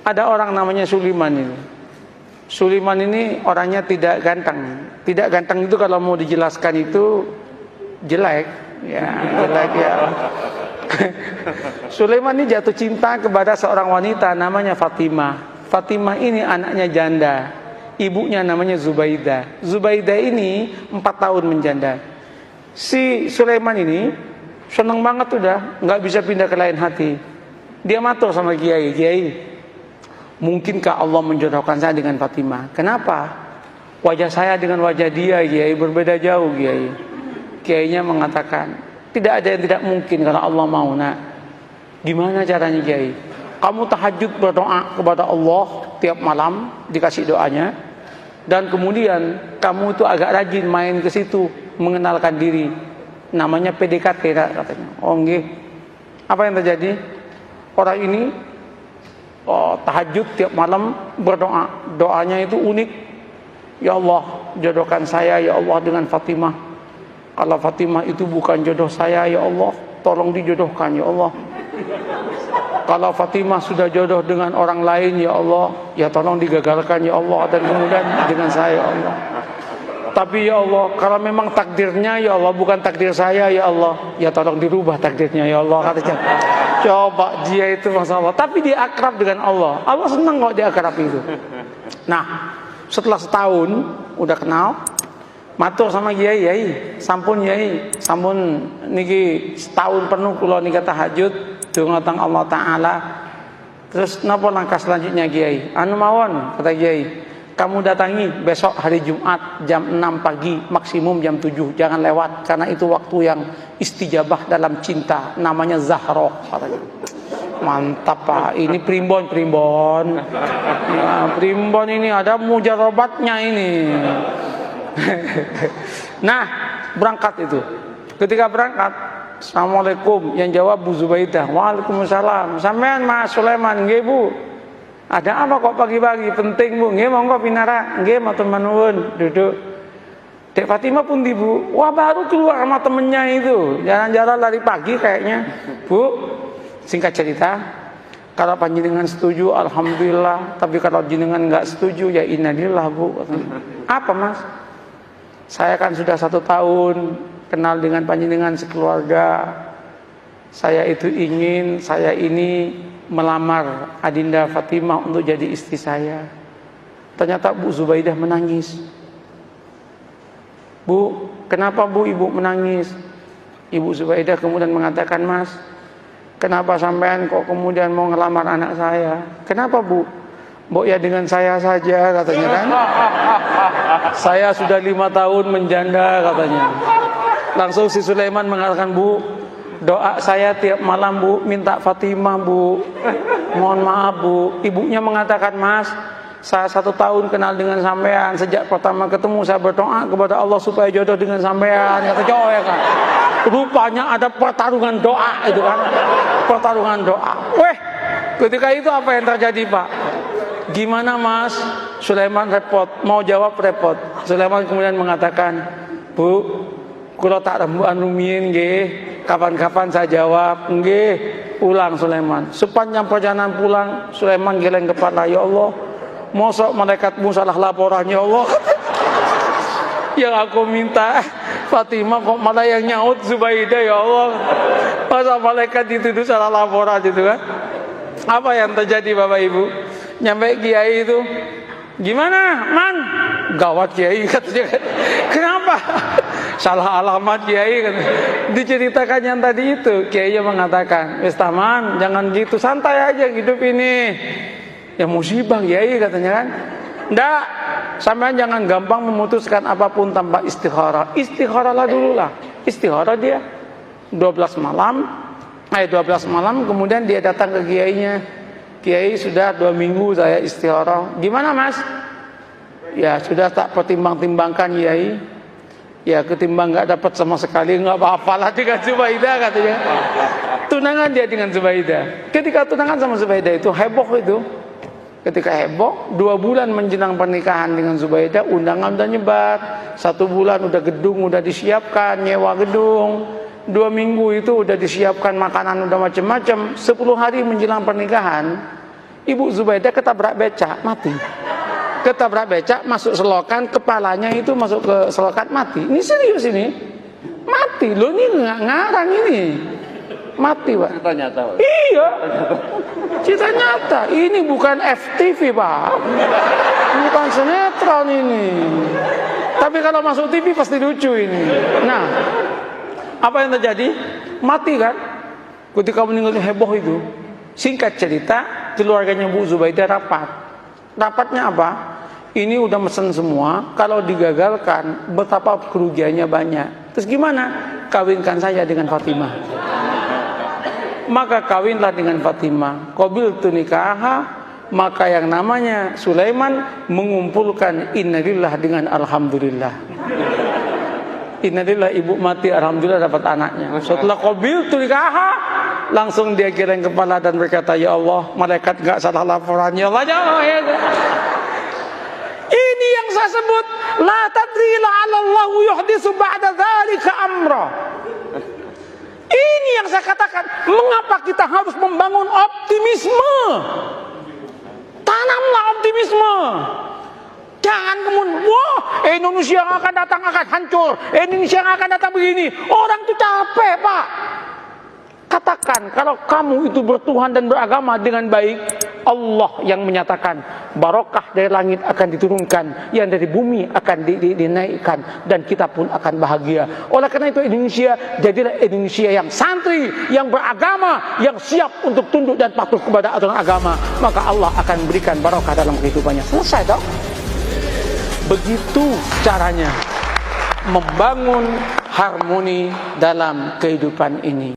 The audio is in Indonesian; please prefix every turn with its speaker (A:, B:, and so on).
A: Ada orang namanya Sulaiman ini. Sulaiman ini orangnya tidak ganteng. Tidak ganteng itu kalau mau dijelaskan itu jelek, ya jelek ya. Sulaiman ini jatuh cinta kepada seorang wanita namanya Fatimah. Fatimah ini anaknya janda. Ibunya namanya Zubaidah. Zubaidah ini 4 tahun menjanda. Si Sulaiman ini seneng banget udah, nggak bisa pindah ke lain hati. Dia matur sama Kiai, Kiai, mungkinkah Allah menjodohkan saya dengan Fatimah? Kenapa? Wajah saya dengan wajah dia, Kiai, berbeda jauh, Kiai. Kiainya mengatakan, tidak ada yang tidak mungkin kalau Allah mau, nak. Gimana caranya, Kiai? Kamu tahajud berdoa kepada Allah tiap malam, dikasih doanya. Dan kemudian kamu itu agak rajin main ke situ, mengenalkan diri. Namanya PDKT, katanya. Oh, nggih. Apa yang terjadi? Orang ini tahajud tiap malam berdoa. Doanya itu unik. Ya Allah, jodohkan saya ya Allah dengan Fatimah. Kalau Fatimah itu bukan jodoh saya ya Allah, tolong dijodohkan ya Allah. Kalau Fatimah sudah jodoh dengan orang lain ya Allah, ya tolong digagalkan ya Allah, dan kemudian dengan saya ya Allah. Tapi ya Allah, kalau memang takdirnya ya Allah bukan takdir saya ya Allah, ya tolong dirubah takdirnya ya Allah, katanya. Coba dia itu Masya Allah, tapi dia akrab dengan Allah. Allah senang kok dia akrab itu. Nah, setelah setahun udah kenal, matur sama Kiai, Kiai, sampun Kiai, sampun niki setahun penuh kula nika tahajud donga teng Allah Taala. Terus napa langkah selanjutnya Kiai? Anu mawon, kata Kiai, kamu datangi besok hari Jumat jam 6 pagi, maksimum jam 7, jangan lewat, karena itu waktu yang istijabah dalam cinta, namanya Zahroh, katanya. Mantap Pak, ini primbon. Ya, primbon ini ada mujarobatnya ini. Nah, berangkat itu. Ketika berangkat, Assalamualaikum, yang jawab Bu Zubaidah. Waalaikumsalam. Sampean Mas Sulaiman, nggih Bu. Ada apa kok pagi-pagi? Penting Bu. Nggih monggo pinara. Nggih matur nuwun, duduk. Dek Fatimah pun di Bu. Wah, baru keluar sama temennya itu. Jalan-jalan lari pagi kayaknya. Bu, singkat cerita, kalau panjenengan setuju alhamdulillah, tapi kalau jenengan enggak setuju ya innalillah Bu. Apa Mas? Saya kan sudah 1 tahun kenal dengan panjenengan sekeluarga. Saya itu ingin saya ini melamar Adinda Fatimah untuk jadi istri saya. Ternyata Bu Zubaidah menangis. Bu, kenapa Bu Ibu menangis? Ibu Zubaidah kemudian mengatakan, Mas, kenapa sampean kok kemudian mau ngelamar anak saya? Kenapa Bu? Mbok ya dengan saya saja, katanya kan. Saya sudah 5 tahun menjanda, katanya. Langsung si Sulaiman mengatakan, Bu, doa saya tiap malam Bu, minta Fatimah Bu. Mohon maaf Bu. Ibunya mengatakan, Mas, saya 1 tahun kenal dengan sampean. Sejak pertama ketemu saya berdoa kepada Allah supaya jodoh dengan sampean. Kata cowok ya kan. Rupanya ada pertarungan doa itu kan. Pertarungan doa. Weh, ketika itu apa yang terjadi Pak? Gimana Mas? Sulaiman repot, mau jawab repot. Sulaiman kemudian mengatakan, Bu, kula tak rembukan rumiyin nggih, kapan-kapan saya jawab nggih. Pulang Sulaiman. Sepanjang perjalanan pulang, Sulaiman geleng kepala, ya Allah, mosok malaikatmu salah laporan ya Allah. Yang aku minta Fatimah kok malah yang nyaut Zubaidah ya Allah. Masa malaikat itu salah laporan gitu kan? Apa yang terjadi Bapak Ibu? Nyampe Kiai itu, gimana Man? Gawat Kiai katanya. Kenapa? Salah alamat Kiai katanya. Diceritakan yang tadi itu, Kiai mengatakan, wis taman, jangan gitu, santai aja hidup ini. Ya musibah Kiai katanya kan. Nggak, sampean jangan gampang memutuskan apapun tanpa istikharah. Istikharahlah dulu lah. Istikharah dia 12 malam kemudian dia datang ke kiainya. Kiai, sudah 2 minggu saya istikharah. Gimana Mas? Ya sudah tak pertimbang-timbangkan Kiai. Ya ketimbang nggak dapat sama sekali, nggak apa-apalah dengan Zubaidah katanya. Tunangan dia dengan Zubaidah. Ketika tunangan sama Zubaidah itu heboh itu. Ketika heboh, 2 bulan menjelang pernikahan dengan Zubaidah, undangan udah nyebar. 1 bulan udah gedung udah disiapkan, nyewa gedung. 2 minggu itu udah disiapkan makanan udah macam-macam. 10 hari menjelang pernikahan, Ibu Zubaidah ketabrak becak, mati. Ketabrak becak, masuk selokan, kepalanya itu masuk ke selokan, mati. Ini serius ini. Mati. Loh ini nggak ngarang ini. Mati, Pak.
B: Cerita nyata, Pak.
A: Iya. Cerita nyata. Ini bukan FTV, Pak. Bukan sinetron ini. Tapi kalau masuk TV pasti lucu ini. Nah, apa yang terjadi? Mati kan? Ketika meninggalnya heboh itu. Singkat cerita, keluarganya Bu Zubaidah rapat. Rapatnya apa? Ini udah mesen semua. Kalau digagalkan, betapa kerugiannya banyak. Terus gimana? Kawinkan saya dengan Fatimah. Maka kawinlah dengan Fatimah. Qabiltu nikaha. Maka yang namanya Sulaiman mengumpulkan innalillah dengan alhamdulillah. Innalillah, ibu mati, alhamdulillah dapat anaknya. Setelah qabiltu nikaha, langsung dia geleng kepala dan berkata, ya Allah, malaikat gak salah laporan, ya Allah, ya Allah, ya Allah. Ini yang saya sebut, la tadri la'alallahu yuhdisu ba'da dzalika amra. Ini yang saya katakan, mengapa kita harus membangun optimisme? Tanamlah optimisme. Jangan kemudian, wah, Indonesia yang akan datang akan hancur, Indonesia yang akan datang begini. Orang itu capek, Pak. Katakan, kalau kamu itu bertuhan dan beragama dengan baik, Allah yang menyatakan barokah dari langit akan diturunkan, yang dari bumi akan dinaikkan, dan kita pun akan bahagia. Oleh karena itu Indonesia jadilah Indonesia yang santri, yang beragama, yang siap untuk tunduk dan patuh kepada aturan agama. Maka Allah akan berikan barokah dalam kehidupannya. Selesai dong. Begitu caranya membangun harmoni dalam kehidupan ini.